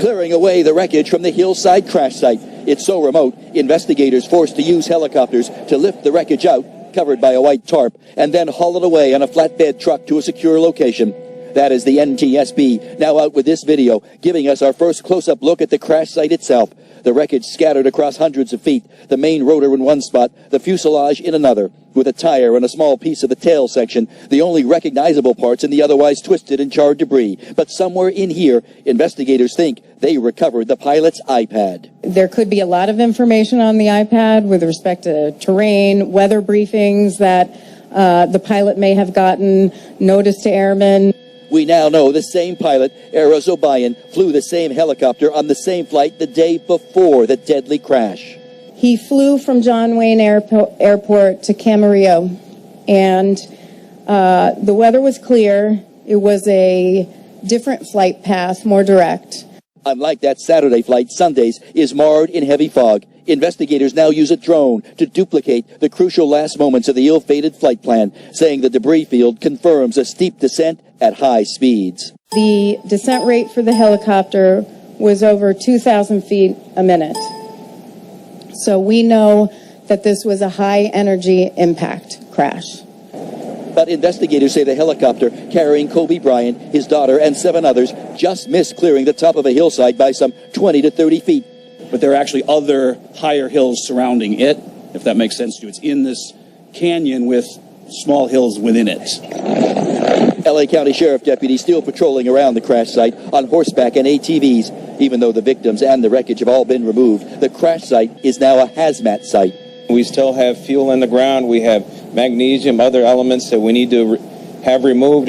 Clearing away the wreckage from the hillside crash site. It's so remote, investigators forced to use helicopters to lift the wreckage out, covered by a white tarp, and then haul it away on a flatbed truck to a secure location. That is the NTSB, now out with this video, giving us our first close-up look at the crash site itself. The wreckage scattered across hundreds of feet, the main rotor in one spot, the fuselage in another, with a tire and a small piece of the tail section, the only recognizable parts in the otherwise twisted and charred debris. But somewhere in here, investigators think they recovered the pilot's iPad. There could be a lot of information on the iPad with respect to terrain, weather briefings that the pilot may have gotten, notice to airmen. We now know the same pilot, Eros O'Brien, flew the same helicopter on the same flight the day before the deadly crash. He flew from John Wayne Airport to Camarillo, and the weather was clear. It was a different flight path, more direct. Unlike that Saturday flight, Sunday's is marred in heavy fog. Investigators now use a drone to duplicate the crucial last moments of the ill-fated flight plan, saying the debris field confirms a steep descent at high speeds. The descent rate for the helicopter was over 2,000 feet a minute. So we know that this was a high-energy impact crash. But investigators say the helicopter carrying Kobe Bryant, his daughter, and 7 others just missed clearing the top of a hillside by some 20 to 30 feet. But there are actually other higher hills surrounding it, if that makes sense to you. It's in this canyon with small hills within it. L.A. County Sheriff deputies still patrolling around the crash site on horseback and ATVs. Even though the victims and the wreckage have all been removed, the crash site is now a hazmat site. We still have fuel in the ground. We have magnesium, other elements that we need to have removed.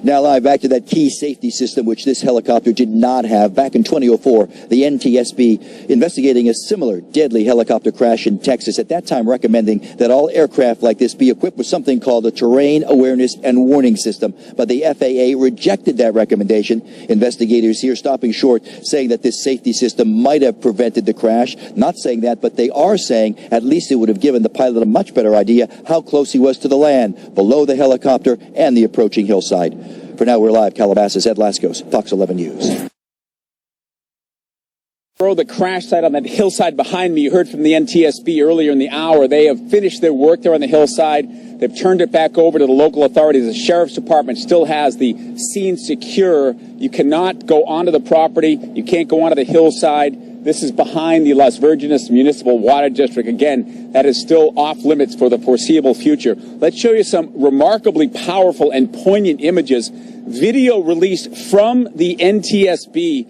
Now live back to that key safety system which this helicopter did not have. Back in 2004, the NTSB investigating a similar deadly helicopter crash in Texas, at that time recommending that all aircraft like this be equipped with something called a terrain awareness and warning system. But the FAA rejected that recommendation. Investigators here stopping short, saying that this safety system might have prevented the crash. Not saying that, but they are saying at least it would have given the pilot a much better idea how close he was to the land, below the helicopter and the approaching hillside. For now, we're live. Calabasas, Ed Lascos, Fox 11 News. The crash site on that hillside behind me, you heard from the NTSB earlier in the hour. They have finished their work there on the hillside. They've turned it back over to the local authorities. The sheriff's department still has the scene secure. You cannot go onto the property. You can't go onto the hillside. This is behind the Las Virgenes Municipal Water District. Again, that is still off limits for the foreseeable future. Let's show you some remarkably powerful and poignant images. Video released from the NTSB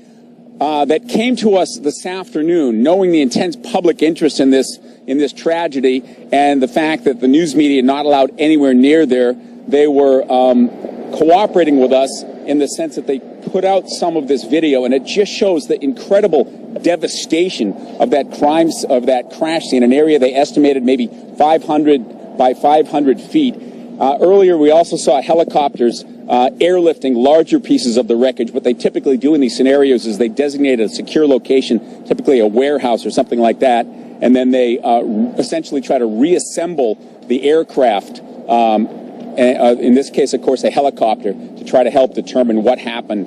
that came to us this afternoon, knowing the intense public interest in this tragedy and the fact that the news media not allowed anywhere near there. They were cooperating with us in the sense that they put out some of this video, and it just shows the incredible devastation of that crash scene, an area they estimated maybe 500 by 500 feet. Earlier, we also saw helicopters airlifting larger pieces of the wreckage. What they typically do in these scenarios is they designate a secure location, typically a warehouse or something like that, and then they essentially try to reassemble the aircraft, in this case, of course, a helicopter, to try to help determine what happened.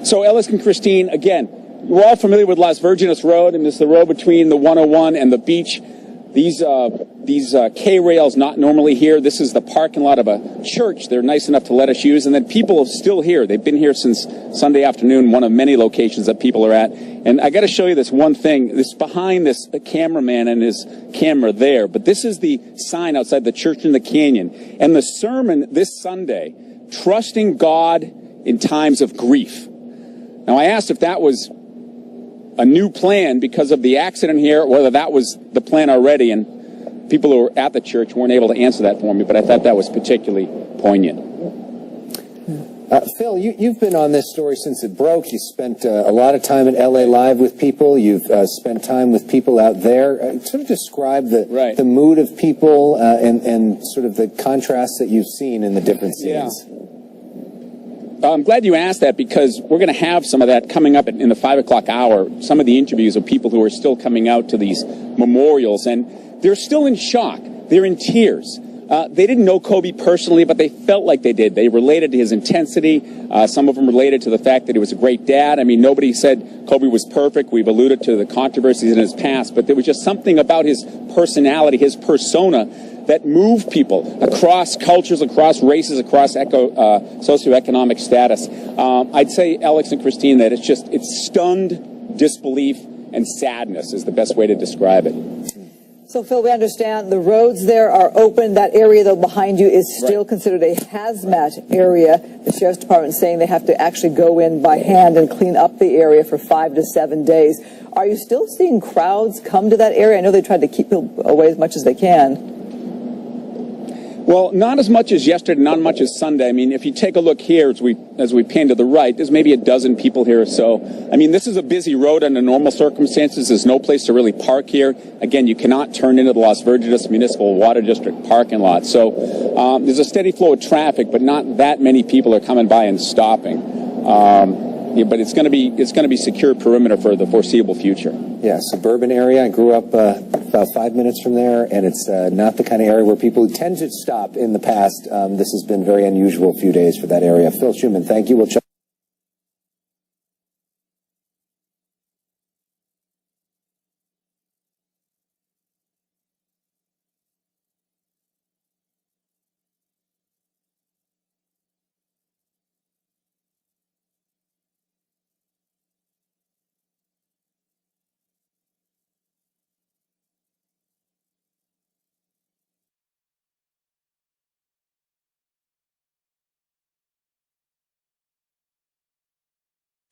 So Ellis and Christine, again, we're all familiar with Las Virgenes Road, and this is the road between the 101 and the beach. These K-rails not normally here. This is the parking lot of a church they're nice enough to let us use. And then people are still here. They've been here since Sunday afternoon, one of many locations that people are at. And I got to show you this one thing. This behind this cameraman and his camera there. But this is the sign outside the church in the canyon. And the sermon this Sunday, Trusting God in Times of Grief. Now, I asked if that was a new plan because of the accident here, whether that was the plan already, and people who were at the church weren't able to answer that for me, but I thought that was particularly poignant. Phil, you've been on this story since it broke. You spent a lot of time at LA Live with people. You've spent time with people out there. Sort of describe the mood of people and sort of the contrast that you've seen in the different scenes. Yeah. I'm glad you asked that, because we're going to have some of that coming up in the 5 o'clock hour, some of the interviews of people who are still coming out to these memorials, and they're still in shock. They're in tears. They didn't know Kobe personally, but they felt like they did. They related to his intensity. Some of them related to the fact that he was a great dad. I mean, nobody said Kobe was perfect. We've alluded to the controversies in his past, but there was just something about his personality, his persona, that moved people across cultures, across races, across socioeconomic status. I'd say, Alex and Christine, that it's stunned disbelief and sadness is the best way to describe it. So, Phil, we understand the roads there are open. That area, though, behind you is still considered a hazmat area. The Sheriff's Department is saying they have to actually go in by hand and clean up the area for 5 to 7 days. Are you still seeing crowds come to that area? I know they tried to keep people away as much as they can. Well, not as much as yesterday, not much as Sunday. I mean, if you take a look here as we pan to the right, there's maybe a dozen people here or so. I mean, this is a busy road under normal circumstances. There's no place to really park here. Again, you cannot turn into the Las Virgenes Municipal Water District parking lot. So there's a steady flow of traffic, but not that many people are coming by and stopping. Yeah, but it's going to be secure perimeter for the foreseeable future. Yeah, suburban area. I grew up about 5 minutes from there, and it's not the kind of area where people tend to stop in the past. This has been very unusual few days for that area. Phil Schuman, thank you. We'll check.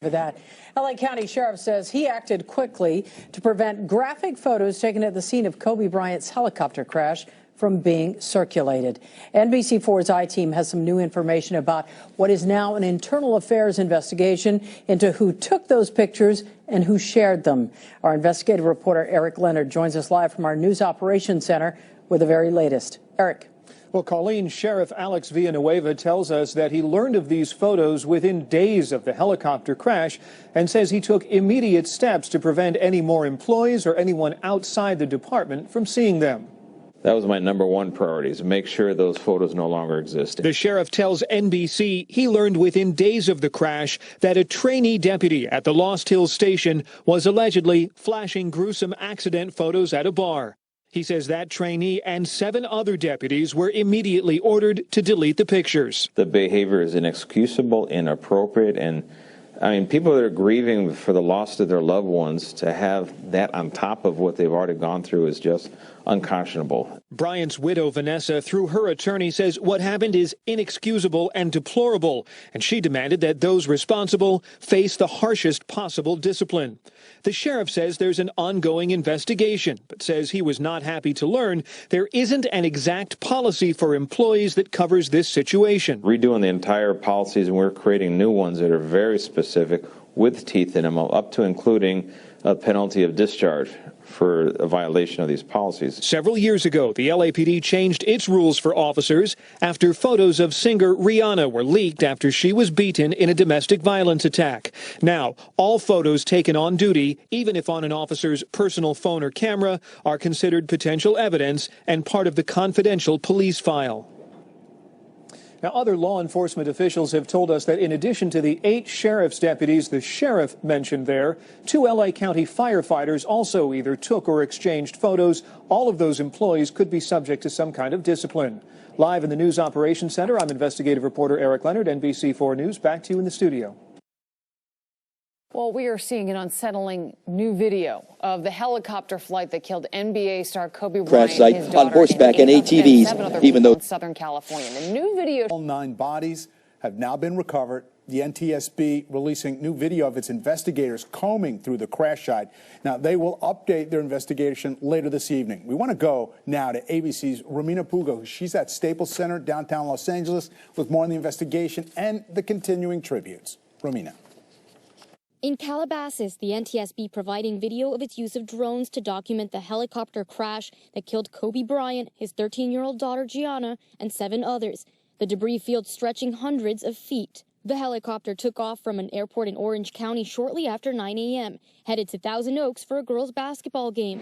For that, LA County Sheriff says he acted quickly to prevent graphic photos taken at the scene of Kobe Bryant's helicopter crash from being circulated. NBC4's I-Team has some new information about what is now an internal affairs investigation into who took those pictures and who shared them. Our investigative reporter Eric Leonard joins us live from our News Operations Center with the very latest. Eric. Well, Colleen, Sheriff Alex Villanueva tells us that he learned of these photos within days of the helicopter crash and says he took immediate steps to prevent any more employees or anyone outside the department from seeing them. That was my #1 priority, is to make sure those photos no longer exist. The sheriff tells NBC he learned within days of the crash that a trainee deputy at the Lost Hills station was allegedly flashing gruesome accident photos at a bar. He says that trainee and 7 other deputies were immediately ordered to delete the pictures. The behavior is inexcusable, inappropriate, and I mean, people that are grieving for the loss of their loved ones, to have that on top of what they've already gone through is just unconscionable. Bryant's widow, Vanessa, through her attorney, says what happened is inexcusable and deplorable, and she demanded that those responsible face the harshest possible discipline. The sheriff says there's an ongoing investigation, but says he was not happy to learn there isn't an exact policy for employees that covers this situation. Redoing the entire policies, and we're creating new ones that are very specific with teeth in them, up to including a penalty of discharge for a violation of these policies. Several years ago, the LAPD changed its rules for officers after photos of singer Rihanna were leaked after she was beaten in a domestic violence attack. Now, all photos taken on duty, even if on an officer's personal phone or camera, are considered potential evidence and part of the confidential police file. Now, other law enforcement officials have told us that in addition to the 8 sheriff's deputies the sheriff mentioned there, 2 LA County firefighters also either took or exchanged photos. All of those employees could be subject to some kind of discipline. Live in the News Operations Center, I'm investigative reporter Eric Leonard, NBC4 News. Back to you in the studio. Well, we are seeing an unsettling new video of the helicopter flight that killed NBA star Kobe Bryant, his daughter, on horseback and ATVs, even though in Southern California. The new video. All 9 bodies have now been recovered. The NTSB releasing new video of its investigators combing through the crash site. Now, they will update their investigation later this evening. We want to go now to ABC's Romina Pugo. She's at Staples Center, downtown Los Angeles, with more on the investigation and the continuing tributes. Romina. In Calabasas, the NTSB providing video of its use of drones to document the helicopter crash that killed Kobe Bryant, his 13-year-old daughter Gianna, and 7 others. The debris field stretching hundreds of feet. The helicopter took off from an airport in Orange County shortly after 9 a.m., headed to Thousand Oaks for a girls' basketball game.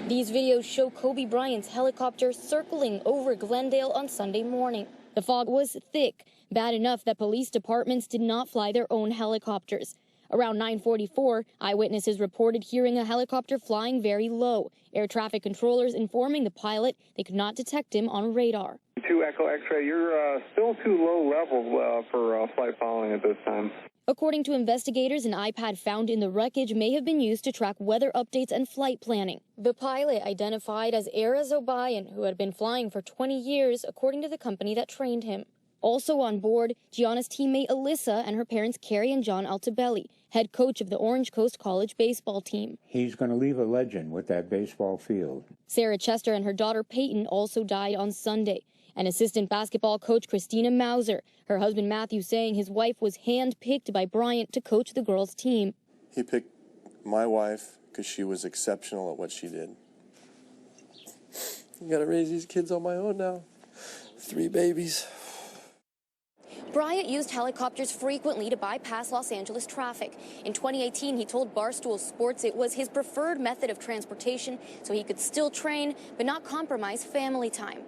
These videos show Kobe Bryant's helicopter circling over Glendale on Sunday morning. The fog was thick, bad enough that police departments did not fly their own helicopters. Around 9:44, eyewitnesses reported hearing a helicopter flying very low. Air traffic controllers informing the pilot they could not detect him on radar. 2 Echo X-ray, you're still too low level for flight following at this time. According to investigators, an iPad found in the wreckage may have been used to track weather updates and flight planning. The pilot, identified as Era Zobayan, who had been flying for 20 years, according to the company that trained him. Also on board, Gianna's teammate Alyssa and her parents Carrie and John Altobelli, head coach of the Orange Coast College baseball team. He's going to leave a legend with that baseball field. Sarah Chester and her daughter Peyton also died on Sunday. And assistant basketball coach Christina Mauser, her husband Matthew saying his wife was hand-picked by Bryant to coach the girls' team. He picked my wife because she was exceptional at what she did. I got to raise these kids on my own now. 3 babies. Bryant used helicopters frequently to bypass Los Angeles traffic. In 2018, he told Barstool Sports it was his preferred method of transportation so he could still train but not compromise family time.